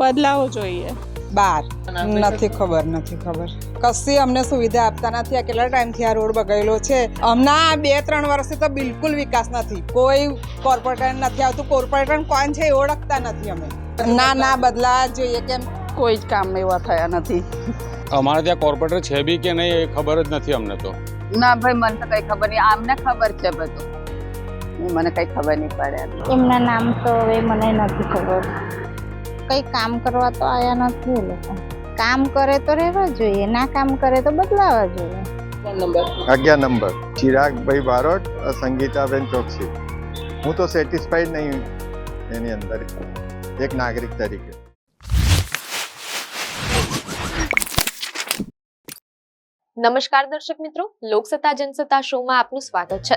બદલાવો જોઈએ। 12 નથી ખબર કશી અમને સુવિધા આપતા નથી। આ કેટલા ટાઈમથી આ રોડ બગડેલો છે। હમણાં 2-3 વર્ષથી તો બિલકુલ વિકાસ નથી। કોઈ કોર્પોરેટર નથી આવતું। કોર્પોરેટર કોણ છે એ ઓળખતા નથી અમે। ના બદલાવા જોઈએ કેમ કોઈ જ કામ એવા થયા નથી। અમારે ત્યાં કોર્પોરેટર છે બી કે નહીં એ ખબર જ નથી અમને તો। ના ભાઈ મને તો કઈ ખબર નહીં, આમને ખબર છે બધું, મને કઈ ખબર નહીં પડે। એમના નામ તો હવે મને નથી ખબર। કઈ કામ કરવા તો આયા નથી એ લોકો। કામ કરે તો રહેવા જોઈએ, ના કામ કરે તો બદલાવા જોઈએ। 11 નંબર ચિરાગભાઈ બારોટ, સંગીતાબેન ચોકસી। હું તો સેટિસ્ફાઈડ નહીં એની અંદર એક નાગરિક તરીકે। નમસ્કાર દર્શક મિત્રો, લોકસત્તા જનસત્તા શોમાં આપનું સ્વાગત છે।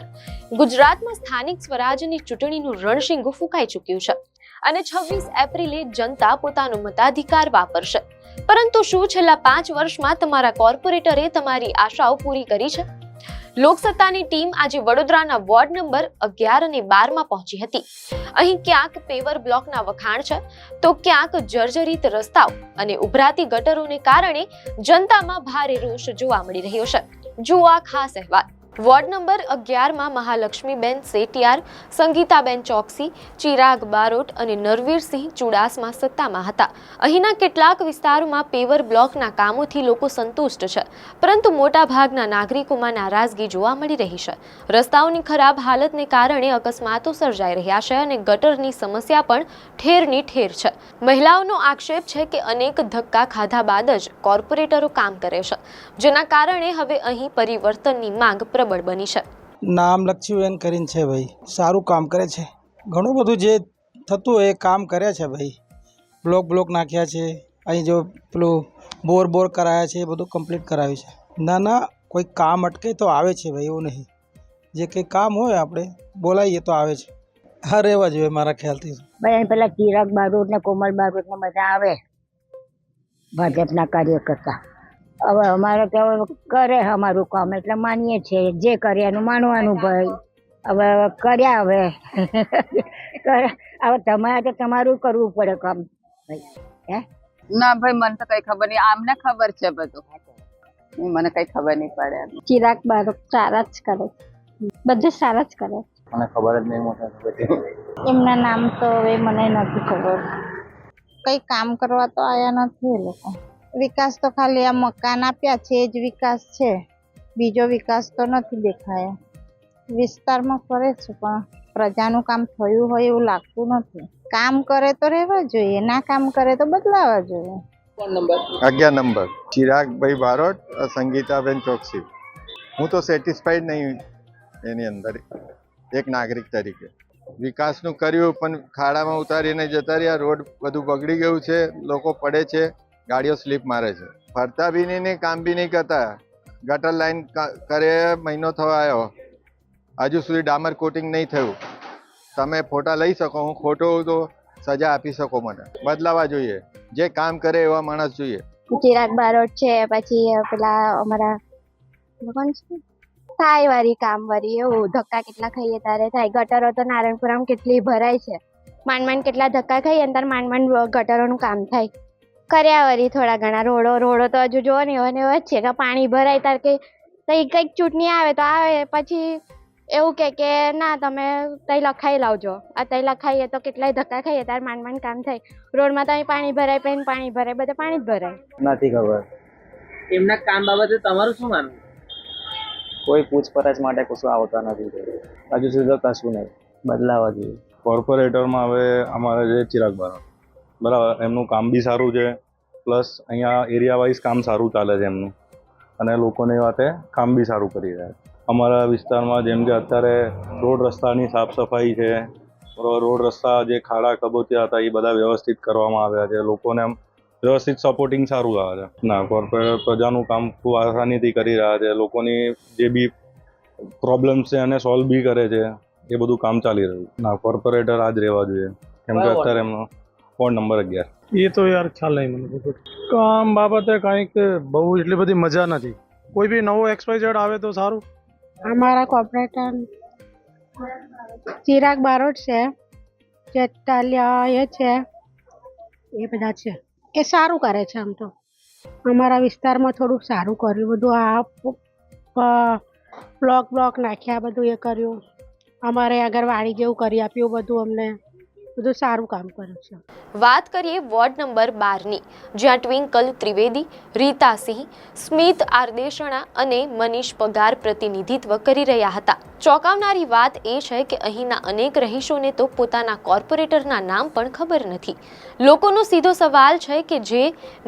ગુજરાતમાં સ્થાનિક સ્વરાજની ચૂંટણીનું રણશીંગું ફૂંકાઈ ચૂક્યું છે અને 26 એપ્રિલે જનતા પોતાનો મતાધિકાર વાપરશે। પરંતુ શું છેલ્લા 5 વર્ષમાં તમારા કોર્પોરેટરે તમારી આશાઓ પૂરી કરી છે? લોકસત્તાની ટીમ આજે વડોદરાના વોર્ડ નંબર 11 અને 12 માં પહોંચી હતી। અહીં ક્યાંક પેવર બ્લોકના વખાણ છે તો ક્યાંક જર્જરિત રસ્તાઓ અને ઉભરાતી ગટરોને કારણે જનતામાં ભારે રોષ જોવા મળી રહ્યો છે। જુઓ આ ખાસ અહેવાલ। વોર્ડ નંબર 11 માં મહાલક્ષ્મીબેન સેટિયાર, સંગીતાબેન ચોકસી, ચિરાગ બારોટ અને નરવીરસિંહ ચુડાસમા સત્તામાં હતા। અહીંના કેટલાક વિસ્તારોમાં પેવર બ્લોકના કામોથી લોકો સંતુષ્ટ છે, પરંતુ મોટા ભાગના નાગરિકોમાં નારાજગી જોવા મળી રહી છે। રસ્તાઓની ખરાબ હાલતને કારણે અકસ્માતો સર્જાઈ રહ્યા છે અને ગટરની સમસ્યા પણ ઠેરની ઠેર છે। મહિલાઓનો આક્ષેપ છે કે અનેક ધક્કા ખાધા બાદ જ કોર્પોરેટરો કામ કરે છે, જેના કારણે હવે અહીં પરિવર્તનની માંગ પ્રબળ બની છે। નામ લક્ષ્મીબેન કરીને છે ભાઈ, સારું કામ કરે છે। ઘણું બધું જે થતું એ કામ કરે છે ભાઈ। બ્લોક નાખ્યા છે, અહીં જો પેલું બોર કરાયા છે એ બધું કમ્પ્લીટ કરાવ્યું છે। ના કોઈ કામ અટકે તો આવે છે ભાઈ, એવું નહીં। જે કંઈ કામ હોય આપણે બોલાવીએ તો આવે છે। હા, રહેવા જોઈએ મારા ખ્યાલથી। ભાઈ પેલા ચિરાગ બારોટ ને કોમલ બારોટ ને બધા આવે ભાજપના કાર્યકર્તા। હવે અમારે તો કરે અમારું કામ એટલે માનીએ છીએ, જે કરે એનું માનવાનું ભાઈ। હવે કર્યા હવે હવે તમારે તો તમારું કરવું પડે કામ ભાઈ। ના ભાઈ મને તો કઈ ખબર નહીં, આમને ખબર છે બધું, મને કઈ ખબર નહીં પડે। ચિરાગ બારોટ સારા જ કરે, બધું સારા જ કરે। મને ખબર જ નહીં એમના નામ તો હવે મને નથી ખબર। કઈ કામ કરવા તો આયા નથી એ લોકો। વિકાસ તો ખાલી આ મકાન આપ્યા છે એ જ વિકાસ છે, બીજો વિકાસ તો નથી દેખાયો। વિસ્તારમાં ફરે છે પણ પ્રજાનું કામ થયું હોય એવું લાગતું નથી। કામ કરે તો રહેવા જોઈએ, ના કામ કરે તો બદલાવા જોઈએ। 11 નંબર ચિરાગભાઈ બારોટ, સંગીતાબેન ચોકસી। હું તો સેટિસ્ફાઈડ નહીં એની અંદર એક નાગરિક તરીકે। વિકાસનું કર્યું પણ ખાડામાં ઉતારીને જતા રહ્યા। રોડ બધું બગડી ગયું છે, લોકો પડે છે, ગાડીઓ સ્લીપ મારે છે, ફરતા બી નહીં, કામ બી નહીં કરતા। ગટર લાઈન કરે મહિનો થવા આવ્યો, હજુ સુધી ડામર કોટિંગ નહીં થયું। તમે ફોટા લઈ શકો, હું ખોટો હોઉં તો સજા આપી શકો મને। બદલાવા જોઈએ, જે કામ કરે એવા માણસ જોઈએ। ચિરાગ બારોટ છે, પછી પેલા અમારા કોણ છે થાય વાળી કામ વાળી, એવું ધક્કા કેટલા ખાઈએ તારે થાય। ગટરો તો નારાયણપુરામાં કેટલી ભરાય છે, માંડ કેટલા ધક્કા ખાઈએ અને તાર માંડ ગટરોનું કામ થાય। કર્યા વળી થોડા ઘણા રોડો તો હજુ જોવો ને એવા જ છે કે પાણી ભરાય તાર કે કંઈક ચૂંટણી આવે તો આવે, પછી એવું કે ના તમે તઈ લખાઈ લાવજો। આ તઈ લખાઈએ તો કેટલાય ધક્કા ખાઈએ તાર માંડ કામ થાય। રોડમાં તો અહીં પાણી ભરાય, પાણી ભરાય, બધે પાણી જ ભરાય। નથી ખબર એમના કામ બાબતે તમારું શું માનવું? કોઈ પૂછપરછ માટે કશું આવતા નથી, હજુ સુધી તો કશું નહીં, બદલાવા જોઈએ। કોર્પોરેટરમાં હવે અમારે જે ચિરાગ બારોટ બરાબર, એમનું કામ બી સારું છે, પ્લસ અહીંયા એરિયા વાઇઝ કામ સારું ચાલે છે એમનું, અને લોકોની વાતે કામ બી સારું કરી રહ્યા છે। અમારા વિસ્તારમાં જેમ કે અત્યારે રોડ રસ્તાની સાફ સફાઈ છે, રોડ રસ્તા જે ખાડા કબોચિયા હતા એ બધા વ્યવસ્થિત કરવામાં આવ્યા છે। લોકોને આમ વ્યવસ્થિત સપોર્ટિંગ સારું આવે છે। ના, કોર્પોરેટર પ્રજાનું કામ ખૂબ આસાનીથી કરી રહ્યા છે। લોકોની જે બી પ્રોબ્લેમ્સ છે એને સોલ્વ બી કરે છે, એ બધું કામ ચાલી રહ્યું। ના, કોર્પોરેટર આ જ રહેવા જોઈએ, કેમ કે અત્યારે એમનો વોર્ડ નંબર 11। એ તો યાર ખ્યાલ નહીં મને। કામ બાબતે કંઈક બહુ એટલી બધી મજા નથી। કોઈ બી નવો XYZ આવે તો સારું। અમારા કોર્પોરેટર ચિરાગ બારોટ છે, ચેતાલિયા એ છે, એ બધા છે. એ સારું કરે છે. આમ તો અમારા વિસ્તારમાં થોડુંક સારું કર્યું બધું. આ બ્લોક નાખ્યા, બધું એ કર્યું. અમારે આગળ વાડી જેવું કરી આપ્યું, બધું અમને બધું સારું કામ કર્યું છે. વાત કરીએ વોર્ડ નંબર 12ની, જ્યાં ટ્વિંકલ ત્રિવેદી, રીતા સિંહ, સ્મિત આરદેશણા અને મનીષ પગાર પ્રતિનિધિત્વ કરી રહ્યા હતા. ચોંકાવનારી વાત એ છે કે અહીંના અનેક રહીશોને તો પોતાના કોર્પોરેટરના નામ પણ ખબર નથી. લોકોનો સીધો સવાલ છે કે જે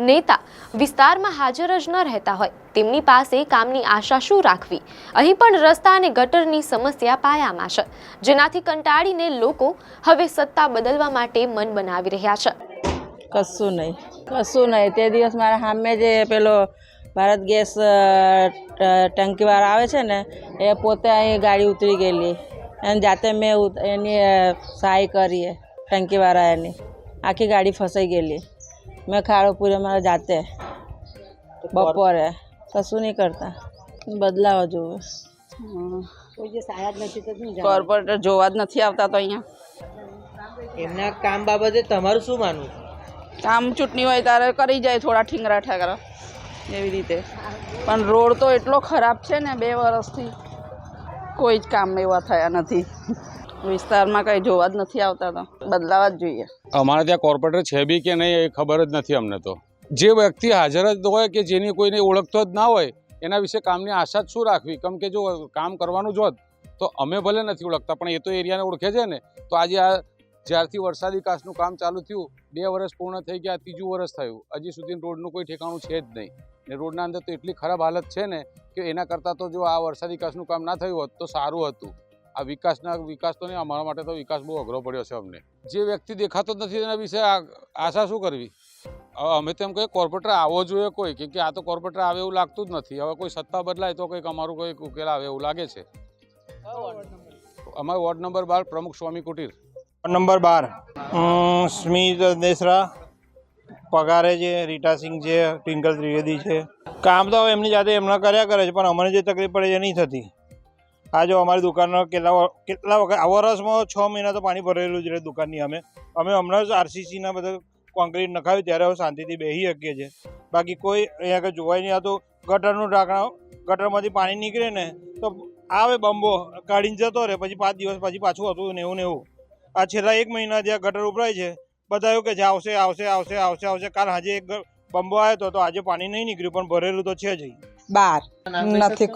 નેતા વિસ્તારમાં હાજર જ ન રહેતા હોય તેમની પાસે કામની આશા શું રાખવી? અહીં પણ રસ્તા અને ગટરની સમસ્યા પાયામાં છે, જેનાથી કંટાળીને લોકો હવે સત્તા બદલવા માટે મન બનાવી રહ્યા છે. કશું નહીં. તે દિવસ મારા સામે જે પેલો ભારત ગેસ ટંકીવાળા આવે છે ને, એ પોતે અહીં ગાડી ઉતરી ગયેલી, અને જાતે મેં એની સહાય કરી. ટંકીવાળા એની આખી ગાડી ફસાઈ ગયેલી. મેં ખાડો પૂર્યો મારા જાતે બપોરે. કશું નહીં કરતા, બદલાવા જોવે. કોર્પોરેટર જોવા જ નથી આવતા તો અહીંયા. એમના કામ બાબતે તમારું શું માનવું? કામ ચૂંટણી હોય ત્યારે કરી જાય થોડા ઠીંગરા ઠેકરા એવી રીતે, પણ રોડ તો એટલો ખરાબ છે ને, 2 વર્ષથી કોઈ જ કામ એવા થયા નથી. વિસ્તારમાં કંઈ જોવા જ નથી આવતા, તો બદલાવા જ જોઈએ. અમારે ત્યાં કોર્પોરેટર છે બી કે નહીં એ ખબર જ નથી અમને. તો જે વ્યક્તિ હાજર જ હોય કે જેની કોઈને ઓળખતો જ ના હોય એના વિશે કામની આશા જ શું રાખવી? કેમ કે જો કામ કરવાનું જ હોત તો અમે ભલે નથી ઓળખતા પણ એ તો એરિયાને ઓળખે છે ને. તો આજે આ જ્યારથી વરસાદી કાચનું કામ ચાલુ થયું 2 વર્ષ પૂર્ણ થઈ ગયા, 3જું વર્ષ થયું, હજી સુધી રોડનું કોઈ ઠેકાણું છે જ નહીં. ને રોડના અંદર તો એટલી ખરાબ હાલત છે ને કે એના કરતાં તો જો આ વરસાદી કાચનું કામ ના થયું હોત તો સારું હતું. આ વિકાસ તો નહીં, અમારા માટે તો વિકાસ બહુ અઘરો પડ્યો છે અમને. જે વ્યક્તિ દેખાતો જ નથી એના વિશે આશા શું કરવી? અમે તેમ કહીએ કોર્પોરેટર આવવો જોઈએ કોઈ, કેમ કે આ તો કોર્પોરેટર આવે એવું લાગતું જ નથી. હવે કોઈ સત્તા બદલાય તો કંઈક અમારું કંઈક ઉકેલ આવે એવું લાગે છે. અમારો વોર્ડ નંબર 12 પ્રમુખ સ્વામી કુટીર. નંબર 12 સ્મિત દેસરા પગારે છે, રીટાસિંહ છે, ટ્વિંકલ ત્રિવેદી છે. કામ તો એમની જાતે એમના કર્યા કરે છે, પણ અમને જે તકલીફ પડે છે નહીં થતી. આ જો અમારી દુકાનનો કેટલા વખત આ વર્ષમાં 6 મહિના તો પાણી ભરેલું જ રહે દુકાનની. અમે હમણાં જ RCCના બધા કોન્ક્રીટ નખાવ્યું ત્યારે હવે શાંતિથી બેસી શકીએ છીએ. બાકી કોઈ અહીંયા આગળ જોવાય નહીં. આ તો ગટરનું ઢાંકણ, ગટરમાંથી પાણી નીકળે ને તો આવે બંબો કાઢીને જતો રહે, પછી 5 દિવસ પછી પાછું હતું ને એવું. આ છેલ્લા 1 મહિના જ્યાં ગટર ઉભરાય છે બધા એવું કે છે આવશે. કાલ આજે એક બંબો આવ્યો તો આજે પાણી નહીં નીકળ્યું, પણ ભરેલું તો છે જ. 12 નથી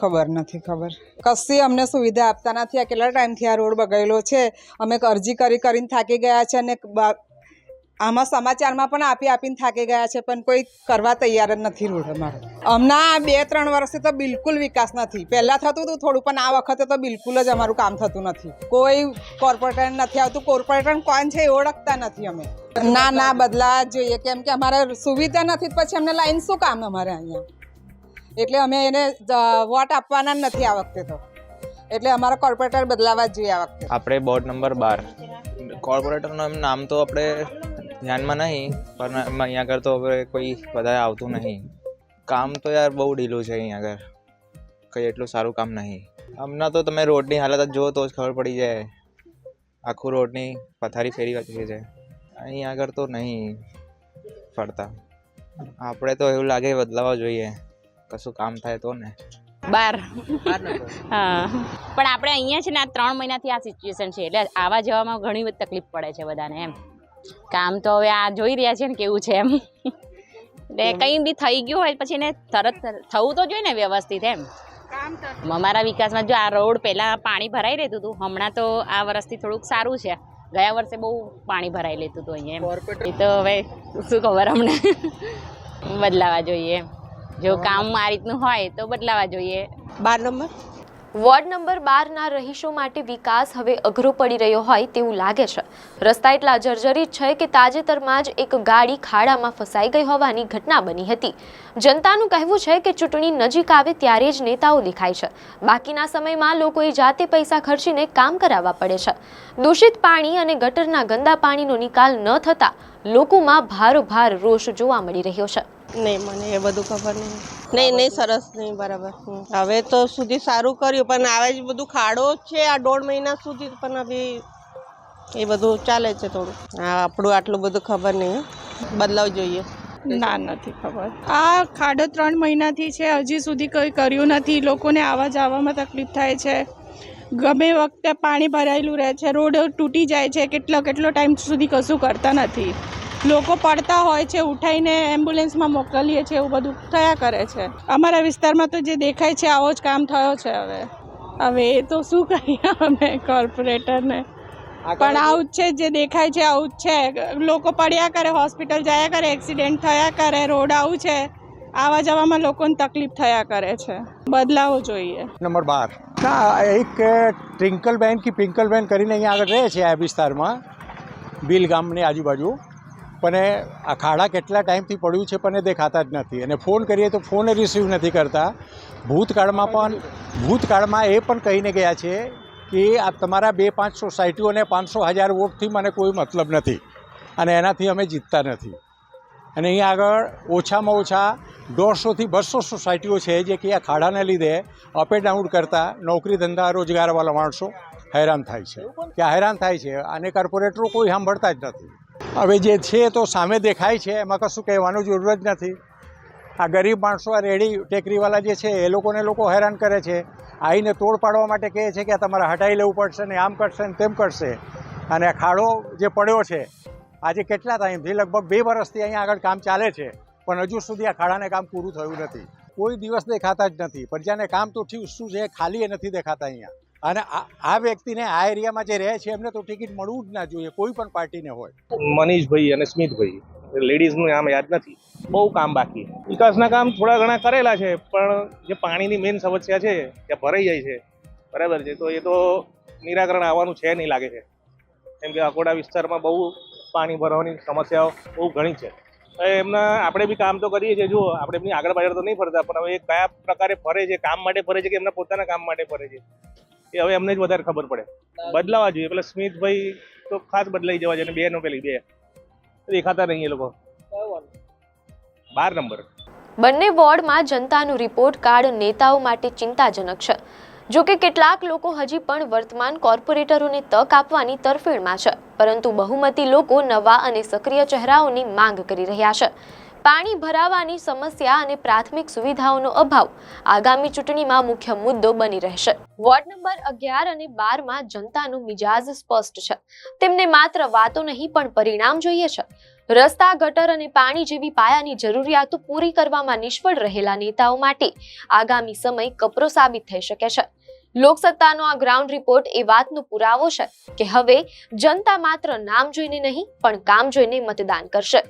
ખબર. કશી અમને સુવિધા આપતા નથી. આ કેટલા ટાઈમથી આ રોડ બગડેલો છે. અમે અરજી કરીને થાકી ગયા છે, અને આમાં સમાચારમાં પણ આપીને થાકી ગયા છે, પણ કોઈ કરવા તૈયાર જ નથી રોડ અમારો. હમણાં 2-3 વર્ષથી તો બિલકુલ વિકાસ નથી. પહેલાં થતું હતું થોડું, પણ આ વખતે તો બિલકુલ જ અમારું કામ થતું નથી. કોઈ કોર્પોરેટર નથી આવતું. કોર્પોરેટર કોણ છે એ ઓળખતા નથી અમે. ના બદલાવા જ જોઈએ, કેમ કે અમારે સુવિધા નથી. પછી અમને લાઈન શું કામ અમારે અહીંયા? એટલે અમે એને વોટ આપવાના નથી આ વખતે તો. એટલે અમારા કોર્પોરેટર બદલાવા જ જોઈએ આ વખતે. આપણે વોર્ડ નંબર 12 કોર્પોરેટરનું નામ તો આપણે ધ્યાનમાં નહીં, પણ અહીંયા આગળ તો હવે કોઈ વધારે આવતું નહીં. કામ તો યાર બહુ ઢીલું છે અહીંયા આગળ, કંઈ એટલું સારું કામ નહીં. હમણાં તો તમે રોડની હાલત જ જુઓ તો જ ખબર પડી જાય. આખું રોડની પથારી ફેરી વાંચી છે અહીંયા આગળ, તો નહીં ફરતા. આપણે તો એવું લાગે બદલાવા જોઈએ, કશું કામ થાય તો ને. 12 હા, પણ આપણે અહીંયા છે ને આ 3 મહિનાથી આ સિચ્યુએશન છે, એટલે આવા જવામાં ઘણી બધી તકલીફ પડે છે બધાને. એમ કામ તો હવે આ જોઈ રહ્યા છે ને કેવું છે એમ. એટલે કંઈ બી થઈ ગયું હોય પછી એને તરત થવું તો જોઈએ ને વ્યવસ્થિત. એમ અમારા વિકાસમાં જો આ રોડ પહેલાં પાણી ભરાઈ રહેતું હતું, હમણાં તો આ વર્ષથી થોડુંક સારું છે. ગયા વર્ષે બહુ પાણી ભરાઈ લેતું હતું અહીંયા. એ તો હવે શું ખબર, અમને બદલાવા જોઈએ. જો કામ આ રીતનું હોય તો બદલાવા જોઈએ. 12 નંબર વોર્ડ નંબર 12ના રહીશો માટે વિકાસ હવે અઘરો પડી રહ્યો હોય તેવું લાગે છે. રસ્તા એટલા જર્જરિત છે કે તાજેતરમાં જ એક ગાડી ખાડામાં ફસાઈ ગઈ હોવાની ઘટના બની હતી. જનતાનું કહેવું છે કે ચૂંટણી નજીક આવે ત્યારે જ નેતાઓ દેખાય છે. બાકીના સમયમાં લોકોએ જાતે પૈસા ખર્ચીને કામ કરાવવા પડે છે. દૂષિત પાણી અને ગટરના ગંદા પાણીનો નિકાલ ન થતા લોકોમાં ભારોભાર રોષ જોવા મળી રહ્યો છે. નહીં, મને એ બધું ખબર નહીં. સરસ નહીં, બરાબર. હવે તો સુધી સારું કર્યું, પણ આવે જ બધું ખાડો છે આ 1.5 મહિના સુધી, પણ હવે એ બધું ચાલે છે થોડું. આપણું આટલું બધું ખબર નહીં. બદલાવ જોઈએ. ના, નથી ખબર. આ ખાડો 3 મહિનાથી છે, હજી સુધી કંઈ કર્યું નથી. લોકોને આવવા જવામાં તકલીફ થાય છે. ગમે વખતે પાણી ભરાયેલું રહે છે, રોડ તૂટી જાય છે, કેટલો ટાઈમ સુધી કશું કરતા નથી. લોકો પડતા હોય છે, ઉઠાઈને એમ્બ્યુલન્સમાં મોકલીએ છીએ, એવું બધું થયા કરે છે. અમારા વિસ્તારમાં તો જે દેખાય છે આવો જ કામ થયો છે. હવે એ તો શું કહીએ અમે કોર્પોરેટરને, પણ આવું જ છે, જે દેખાય છે આવું જ છે. લોકો પડ્યા કરે, હોસ્પિટલ જયા કરે, એક્સિડન્ટ થયા કરે, રોડ આવું છે, આવવા જવામાં લોકોને તકલીફ થયા કરે છે. બદલાવો જોઈએ. નંબર 12 ના, એક ટ્વિંકલબેન કે પિંકલબેન કરીને અહીંયા આગળ રહે છે આ વિસ્તારમાં, બિલ ગામની આજુબાજુ. પણ આ ખાડા કેટલા ટાઈમથી પડ્યું છે પણ એ દેખાતા જ નથી, અને ફોન કરીએ તો ફોન રિસીવ નથી કરતા. ભૂતકાળમાં એ પણ કહીને ગયા છે કે આ તમારા 2-5 સોસાયટીઓને 500,000 વોટથી મને કોઈ મતલબ નથી, અને એનાથી અમે જીતતા નથી. અને અહીંયા આગળ ઓછામાં ઓછા 150 થી 200 સોસાયટીઓ છે જે કે આ ખાડાને લીધે અપ એન્ડ ડાઉન કરતા નોકરી ધંધા રોજગારવાળા માણસો હેરાન થાય છે, કે હેરાન થાય છે, અને કોર્પોરેટરો કોઈ સાંભળતા જ નથી. હવે જે છે તો સામે દેખાય છે, એમાં કશું કહેવાનું જરૂર જ નથી. આ ગરીબ માણસો, આ રેડી ટેકરીવાળા જે છે એ લોકો હેરાન કરે છે. આવીને તોડ પાડવા માટે કહે છે કે તમારે હટાવી લેવું પડશે ને આમ કરશે ને તેમ કરશે. અને આ ખાડો જે પડ્યો છે આજે કેટલા ટાઈમથી, લગભગ 2 વર્ષથી અહીંયા આગળ કામ ચાલે છે, પણ હજુ સુધી આ ખાડાને કામ પૂરું થયું નથી. કોઈ દિવસ દેખાતા જ નથી. પણ જ્યાંને કામ તો થયું શું છે, ખાલી એ નથી દેખાતા અહીંયા. અને આ વ્યક્તિને આ એરિયામાં જે રહે છે એમને તો ટિકિટ મળવું જ ના જોઈએ, કોઈ પણ પાર્ટીને હોય. મનીષભાઈ અને સ્મિતભાઈ, લેડીઝનું નામ યાદ નથી. બહુ કામ બાકી. વિકાસના કામ થોડા ઘણા કરેલા છે, પણ જે પાણીની મેઇન સમસ્યા છે ત્યાં ભરાઈ જાય છે, બરાબર છે, તો એ તો નિરાકરણ આવવાનું છે નહીં લાગે છે. કેમ કે અકોડા વિસ્તારમાં બહુ પાણી ભરવાની સમસ્યાઓ બહુ ઘણી છે. આપણે બી કામ તો કરીએ છીએ, જુઓ આપણે એમની આગળ પાછળ તો નહીં ફરતા, પણ હવે કયા પ્રકારે ફરે છે, કામ માટે ફરે છે કે એમના પોતાના કામ માટે ફરે છે, એ હવે અમને જ વધારે ખબર પડે. બદલાવા જોઈએ. પેલા સ્મિતભાઈ તો ખાસ બદલાઈ જવા જોઈએ, 2 નો પેલી 2 દેખાતા નહીં એ લોકો. 12 નંબર. બંને વોર્ડમાં જનતાનું રિપોર્ટ કાર્ડ નેતાઓ માટે ચિંતાજનક છે. જોકે કેટલાક લોકો હજી પણ વર્તમાન કોર્પોરેટરોને તક આપવાની તરફેણમાં છે, પરંતુ બહુમતી લોકો નવા અને સક્રિય ચહેરાઓની માંગ કરી રહ્યા છે. પાણી ભરાવાની સમસ્યા અને પ્રાથમિક સુવિધાઓનો અભાવ આગામી ચૂંટણીમાં મુખ્ય મુદ્દો બની રહેશે. વોર્ડ નંબર 11 અને 12માં જનતાનો મિજાજ સ્પષ્ટ છે. તેમને માત્ર વાતો નહીં પણ પરિણામ જોઈએ છે. રસ્તા, ગટર અને પાણી જેવી પાયાની જરૂરિયાતો પૂરી કરવામાં નિષ્ફળ રહેલા નેતાઓ માટે આગામી સમય કપરો સાબિત થઈ શકે છે. લોકસત્તાનો આ ગ્રાઉન્ડ રિપોર્ટ એ વાતનો પુરાવો છે કે હવે જનતા માત્ર નામ જોઈને નહીં પણ કામ જોઈને મતદાન કરશે.